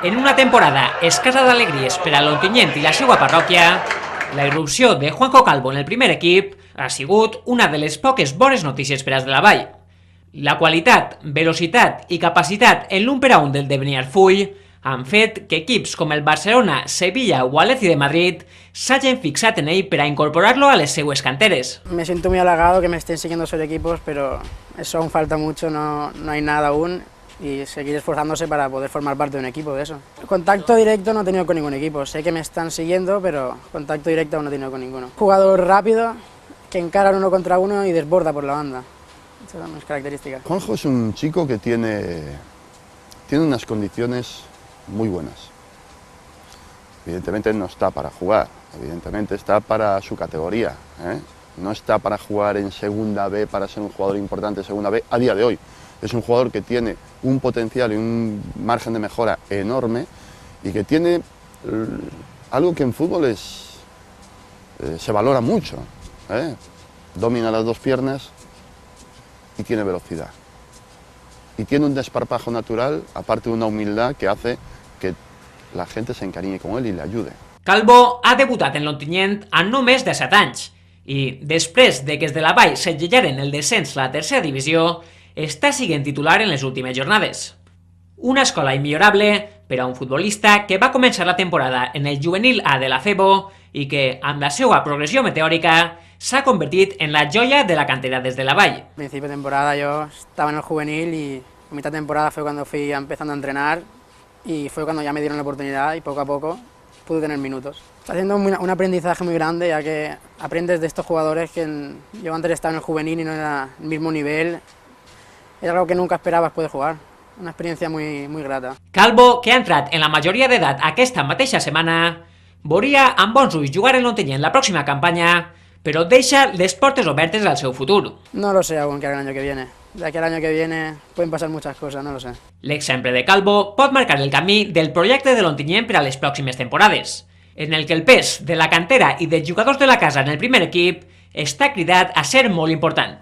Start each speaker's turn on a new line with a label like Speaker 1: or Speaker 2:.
Speaker 1: En una temporada escassa d'alegries per a l'Ontinyent i la seva parròquia, la irrupció de Juanjo Calvo en el primer equip ha sigut una de les poques bones notícies per als de la Vall. La qualitat, velocitat i capacitat en l'1 per a 1 del de Beniarfull han fet que equips com el Barcelona, Sevilla o Atleti de Madrid s'hagin fixat en ell per a incorporar-lo a les seues canteres.
Speaker 2: Me siento muy halagado que me estén siguiendo sobre equipos, pero eso aún falta mucho, no hay nada aún y seguir esforzándose para poder formar parte de un equipo de eso. Contacto directo no he tenido con ningún equipo, sé que me están siguiendo, pero contacto directo aún no he tenido con ninguno. Jugador rápido, que encara uno contra uno y desborda por la banda. Esas son mis características.
Speaker 3: Juanjo es un chico que tiene unas condiciones muy buenas. Evidentemente no está para jugar, evidentemente está para su categoría, no está para jugar en segunda B, para ser un jugador importante en segunda B a día de hoy. Es un jugador que tiene un potencial y un margen de mejora enorme y que tiene algo que en fútbol se valora mucho. Domina las dos piernas y tiene velocidad. Y tiene un desparpajo natural, aparte de una humildad que hace que la gente se encariñe con él y le ayude.
Speaker 1: Calvo ha debutat en l'Ontinyent a només 17 anys i, després de que els de la Vall segellaren el descens a la tercera divisió, està sent titular en les últimes jornades. Una escola immillorable per a un futbolista que va començar la temporada en el juvenil A de la FEBO i que, amb la seva progressió meteòrica, s'ha convertit en la joia de la cantera des de la Vall.
Speaker 2: Al principio de temporada yo estaba en el juvenil y a mitad de temporada fue cuando fui empezando a entrenar y fue cuando ya me dieron la oportunidad y poco a poco pude tener minutos. Está haciendo un aprendizaje muy grande, ya que aprendes de estos jugadores que yo antes estaba en el juvenil y no era el mismo nivel. Es algo que nunca esperabas poder jugar. Una experiencia muy grata.
Speaker 1: Calvo, que ha entrat en la majoria d'edat aquesta mateixa setmana, veuria amb bons ulls jugar en l'Ontinyent la pròxima campanya, però deixa les portes obertes al seu futur.
Speaker 2: No lo sé aún qué hará el año que viene. De aquí al año que viene pueden pasar muchas cosas, no lo sé.
Speaker 1: L'exemple de Calvo pot marcar el camí del projecte de l'Ontinyent per a les pròximes temporades, en el que el pes de la cantera i dels jugadors de la casa en el primer equip està cridat a ser molt important.